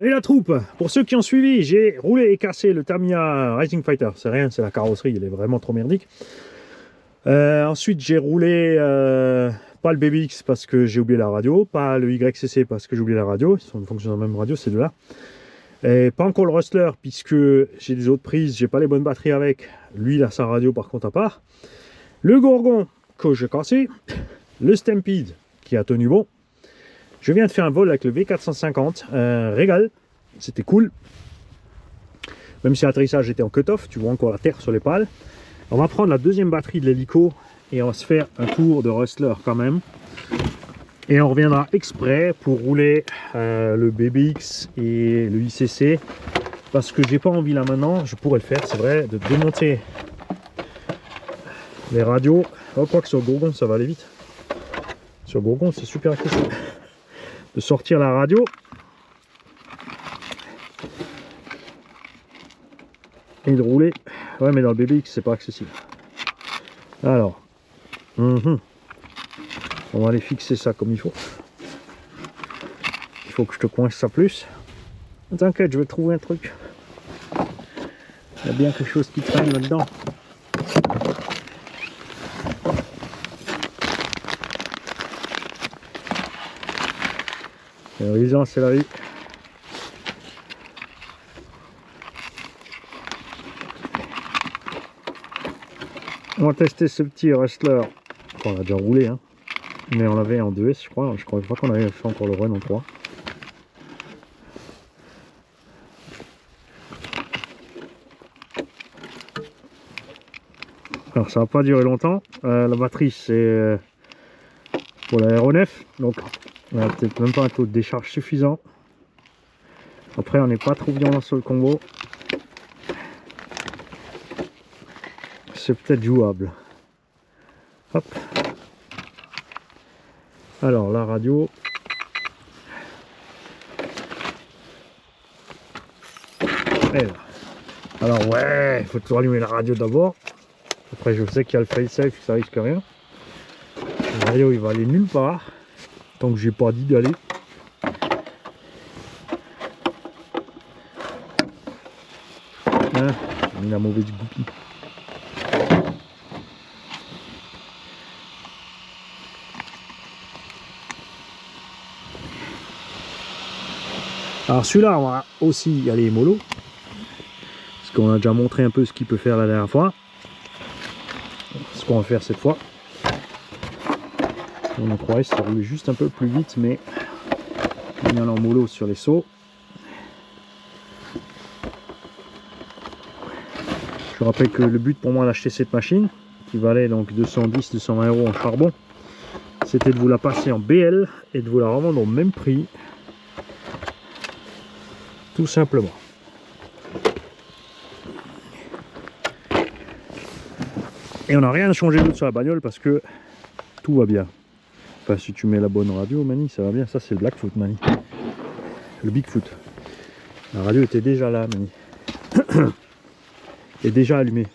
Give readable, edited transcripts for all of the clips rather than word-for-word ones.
Et la troupe, pour ceux qui ont suivi, j'ai roulé et cassé le Tamiya Racing Fighter. C'est rien, c'est la carrosserie, elle est vraiment trop merdique. Ensuite, j'ai roulé pas le BBX parce que j'ai oublié la radio, pas le YCC parce que j'ai oublié la radio. Ils sont en fonction de la même radio, ces deux-là. Et pas encore le Rustler puisque j'ai des autres prises, j'ai pas les bonnes batteries avec. Lui, il a sa radio par contre à part. Le Gorgon que j'ai cassé. Le Stampede qui a tenu bon. Je viens de faire un vol avec le V450, régal, c'était cool. Même si l'atterrissage était en cut-off, tu vois encore la terre sur les pales. On va prendre la deuxième batterie de l'hélico et on va se faire un tour de Rustler quand même. Et on reviendra exprès pour rouler le BBX et le ICC. Parce que j'ai pas envie là maintenant, je pourrais le faire, c'est vrai, de démonter les radios. Oh, quoi que sur Gorgon ça va aller vite. Sur Gorgon c'est super accessible. De sortir la radio et de rouler. Ouais, mais dans le BBX c'est pas accessible. Alors on va aller fixer ça comme il faut. Il faut que je te coince ça plus. T'inquiète, je vais trouver un truc. Il y a bien quelque chose qui traîne là-dedans. L'horizon, c'est la vie. On va tester ce petit Rustler. On l'a déjà roulé, hein. Mais on l'avait en 2S, je crois. Je crois pas qu'on avait fait encore le run en 3. Alors ça va pas durer longtemps. La batterie c'est pour l'aéronef, donc on a peut-être même pas un taux de décharge suffisant. Après on n'est pas trop violent sur le combo. C'est peut-être jouable. Hop. Alors la radio. Et là. Alors ouais, il faut toujours allumer la radio d'abord. Après je sais qu'il y a le fail-safe, ça risque rien. Le radio il va aller nulle part. Tant que j'ai pas dit d'aller. Hein, j'ai mis la mauvaise goupille. Alors celui-là on va aussi y aller mollo. Parce qu'on a déjà montré un peu ce qu'il peut faire la dernière fois. Ce qu'on va faire cette fois. On en 3S, ça roulait juste un peu plus vite, mais en allant mollo sur les sauts. Je rappelle que le but pour moi d'acheter cette machine, qui valait donc 210-220 € en charbon, c'était de vous la passer en BL et de vous la revendre au même prix. Tout simplement. Et on n'a rien changé d'autre sur la bagnole parce que tout va bien. Enfin, si tu mets la bonne radio, Mani, ça va bien. Ça, c'est le Blackfoot, Mani. Le Bigfoot. La radio était déjà là, Mani. Et déjà allumée.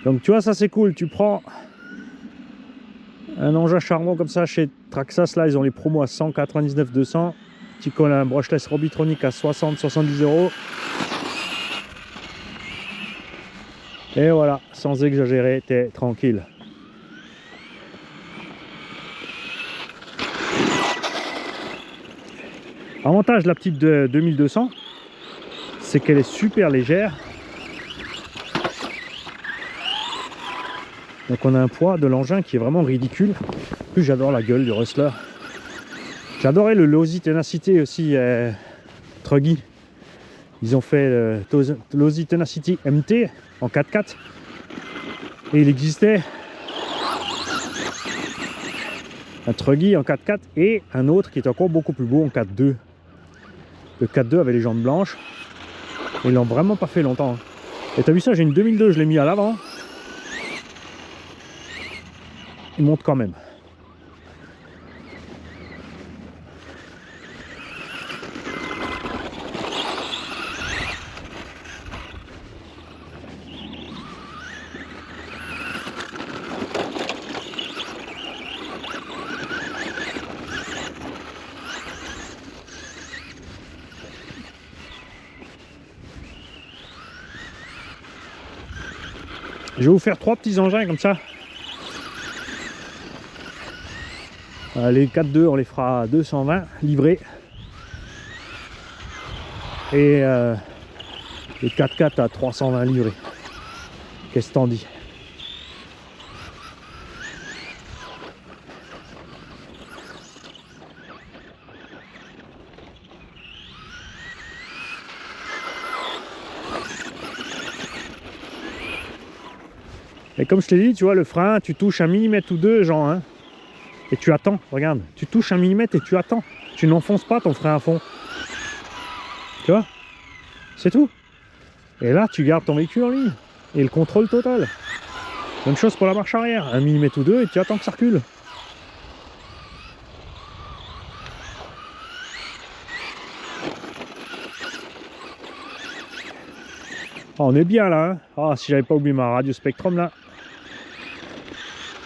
Donc tu vois, ça c'est cool. Tu prends un engin charbon comme ça chez Traxxas, là ils ont les promos à 199-200. Tu colles un brushless Robitronic à 60-70 €. Et voilà, sans exagérer, t'es tranquille. Avantage de la petite de 2200, c'est qu'elle est super légère. Donc on a un poids de l'engin qui est vraiment ridicule. En plus j'adore la gueule du Rustler. J'adorais le Losi Tenacity aussi, Truggy. Ils ont fait le Losi Tenacity MT en 4x4. Et il existait un Truggy en 4x4 et un autre qui est encore beaucoup plus beau en 4x2. Le 4x2 avait les jantes blanches. Et ils l'ont vraiment pas fait longtemps. Et t'as vu ça, j'ai une 2002, je l'ai mis à l'avant. Il monte quand même. Je vais vous faire 3 petits engins comme ça. Les 4.2 on les fera à 220 livrés. Et les 4x4 à 320 livrés. Qu'est-ce que t'en dis? Et comme je t'ai dit, tu vois, le frein, tu touches 1 millimètre ou 2, genre, hein, et tu attends, regarde, tu touches 1 millimètre et tu attends. Tu n'enfonces pas ton frein à fond. Tu vois? C'est tout. Et là, tu gardes ton véhicule en ligne. Et le contrôle total. Même chose pour la marche arrière. 1 millimètre ou 2 et tu attends que ça recule. Oh, on est bien là. Hein. Ah, si j'avais pas oublié ma radio Spectrum là.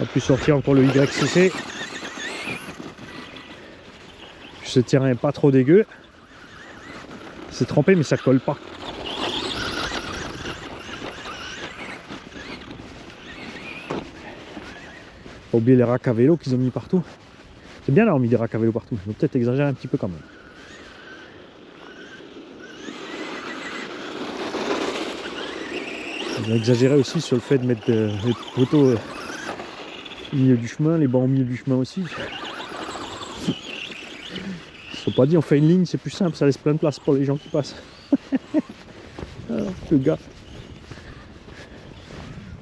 On a pu sortir encore le YCC. Ce terrain est pas trop dégueu. C'est trempé mais ça colle pas. Pas oublier les racks à vélo qu'ils ont mis partout. C'est bien d'avoir mis des racks à vélo partout. Ils ont peut-être exagéré un petit peu quand même. Ils ont exagéré aussi sur le fait de mettre les poteaux au milieu du chemin, les bancs au milieu du chemin aussi. Ils ne sont pas dit on fait une ligne, c'est plus simple, ça laisse plein de place pour les gens qui passent. Le gars.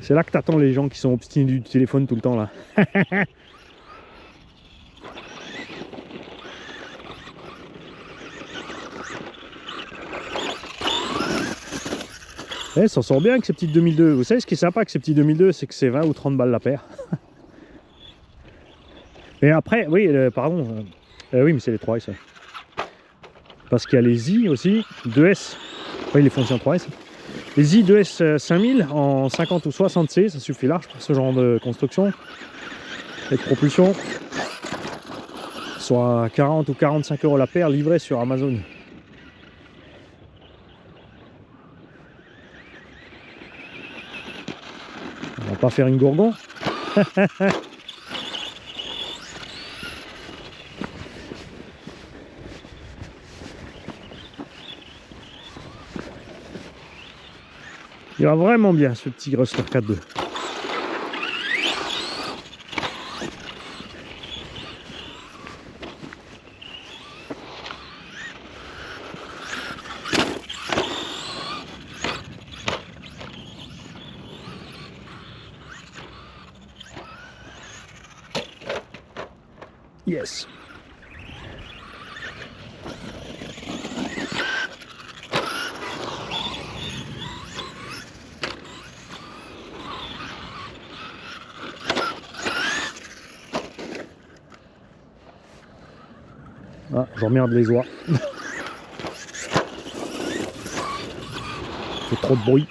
C'est là que t'attends les gens qui sont obstinés du téléphone tout le temps là. Eh, ça sort bien avec ces petites 2002. Vous savez ce qui est sympa avec ces petits 2002, c'est que c'est 20 ou 30 balles la paire. Mais après, oui, pardon. Oui, mais c'est les 3S. Ouais. Parce qu'il y a les i aussi, 2S. Oui, les fonctions 3S. Les i 2S 5000 en 50 ou 60C, ça suffit large pour ce genre de construction. Et de propulsion. Soit 40 ou 45 € la paire livrée sur Amazon. On va pas faire une gourgon. Il va vraiment bien ce petit Gruster 4.2. Yes. Ah, j'emmerde les oies. Il fait trop de bruit.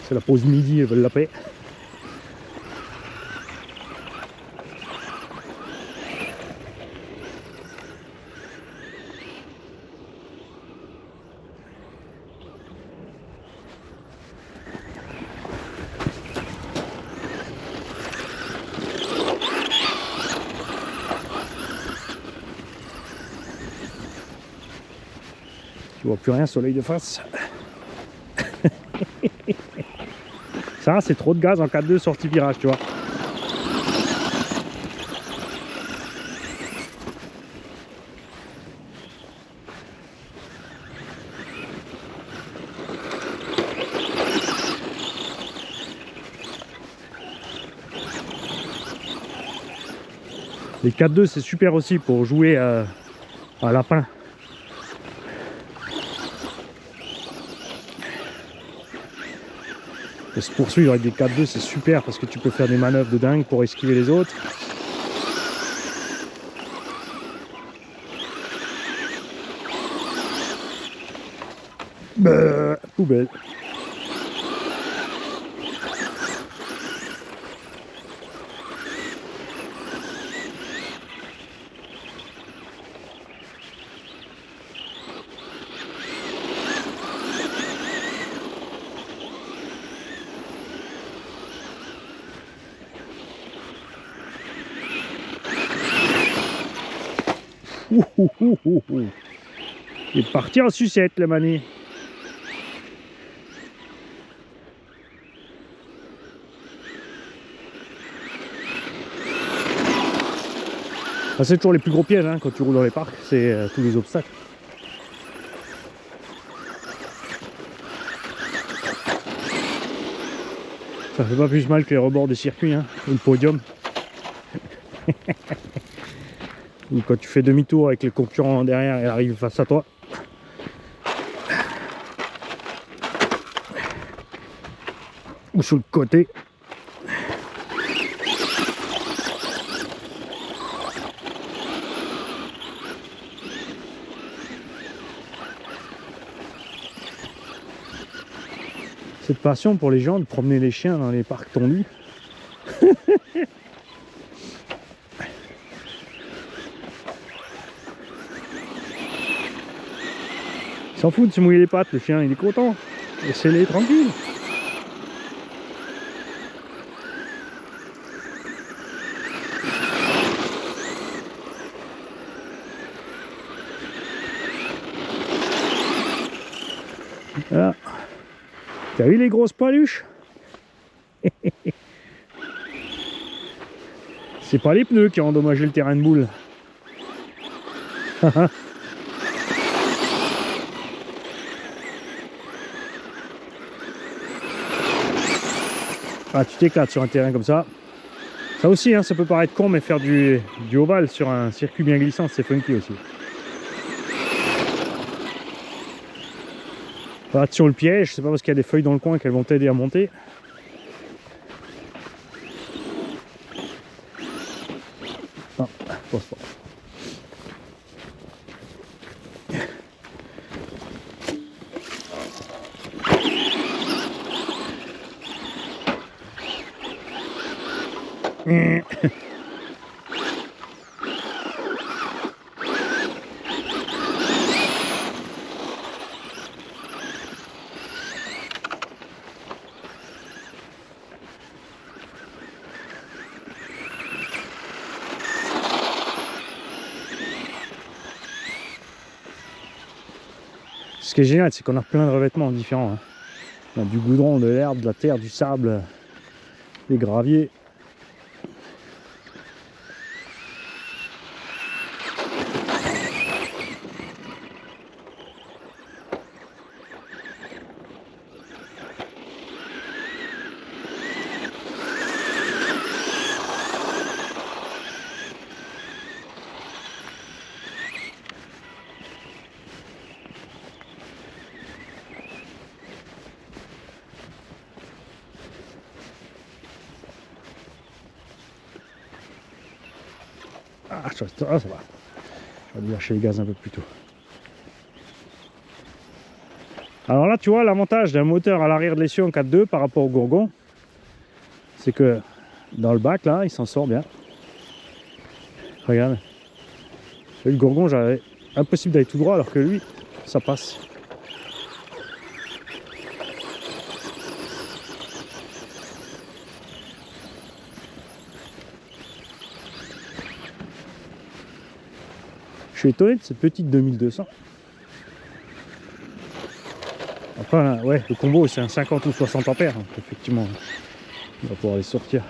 C'est la pause midi, elles veulent la paix. Tu vois plus rien, soleil de face. Ça, c'est trop de gaz en 4.2 sortie virage, tu vois. Les 4.2 c'est super aussi pour jouer à lapin. Et se poursuivre avec des 4.2 c'est super parce que tu peux faire des manœuvres de dingue pour esquiver les autres. Poubelle. Ouh, ouh, ouh, ouh, ouh. Il est parti en sucette, le mané. Ah, c'est toujours les plus gros pièges hein, quand tu roules dans les parcs, c'est tous les obstacles. Ça fait pas plus mal que les rebords des circuits, hein, ou le podium. Ou quand tu fais demi-tour avec les concurrents derrière et arrivent face à toi. Ou sur le côté. Cette passion pour les gens de promener les chiens dans les parcs tondus. Il s'en fout de se mouiller les pattes, le chien, il est content. Laissez-les tranquille. Voilà. T'as vu les grosses paluches? C'est pas les pneus qui ont endommagé le terrain de boule. Ah, tu t'éclates sur un terrain comme ça. Ça aussi, hein, ça peut paraître con, mais faire du ovale sur un circuit bien glissant, c'est funky aussi. Attention le piège, c'est pas parce qu'il y a des feuilles dans le coin qu'elles vont t'aider à monter. Non, je pense pas. Ce qui est génial, c'est qu'on a plein de revêtements différents. Hein. On a du goudron, de l'herbe, de la terre, du sable, des graviers. Ah, ça va. J'aurais dû lâcher les gaz un peu plus tôt. Alors là, tu vois, l'avantage d'un moteur à l'arrière de l'essieu en 4.2 par rapport au Gourgon, c'est que dans le bac, là, il s'en sort bien. Regarde. Le Gourgon, j'avais impossible d'aller tout droit, alors que lui, ça passe. Je suis étonné de cette petite 2200. Après, ouais, le combo c'est un 50 ou 60 ampères, donc effectivement, on va pouvoir les sortir.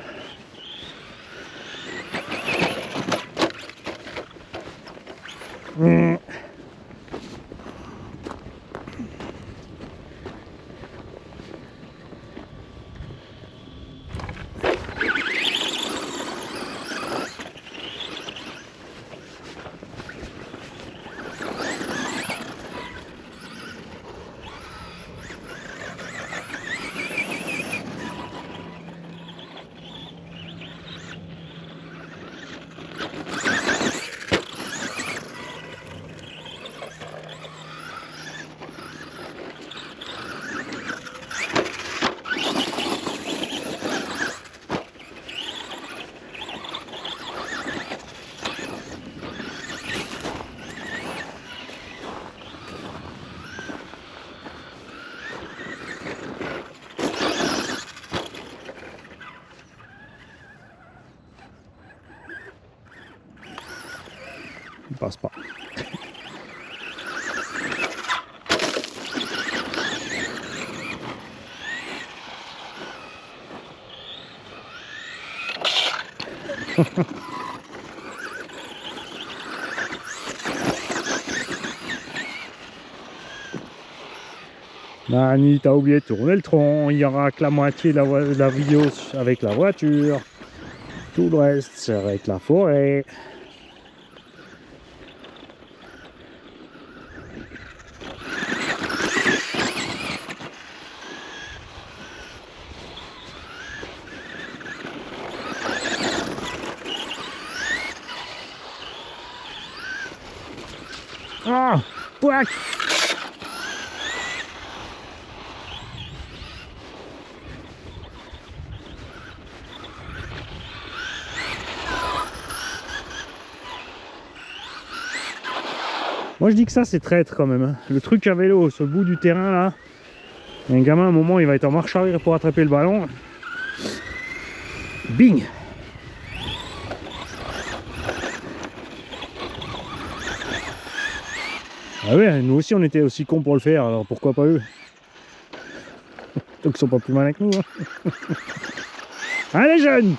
Nani, t'as oublié de tourner le tronc, il y aura que la moitié de la vidéo avec la voiture. Tout le reste, c'est avec la forêt. Ah, pouac! Moi je dis que ça c'est traître quand même, hein. Le truc à vélo sur le bout du terrain là, un gamin à un moment il va être en marche arrière pour attraper le ballon. Bing! Ah ouais, nous aussi on était aussi cons pour le faire, alors pourquoi pas eux? Donc ils sont pas plus malins que nous, hein. Allez jeunes!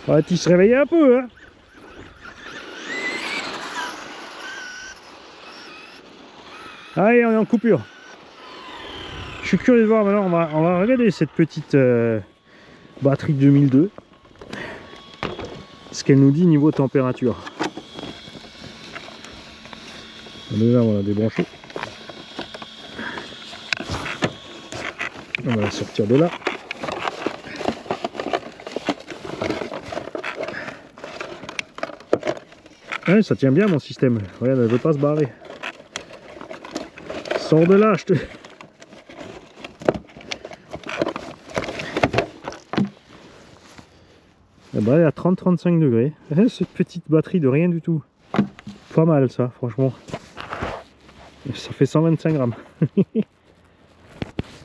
Va-t-il se réveiller un peu, hein? Allez, on est en coupure. Je suis curieux de voir maintenant, on va regarder cette petite batterie 2002. Ce qu'elle nous dit niveau température. Déjà on va la débrancher. On va la sortir de là. Ouais, ça tient bien mon système. Regarde, elle veut pas se barrer. Sors de là, je te... Eh ben, elle est à 30-35 degrés. Cette petite batterie de rien du tout. Pas mal ça, franchement. Ça fait 125 grammes.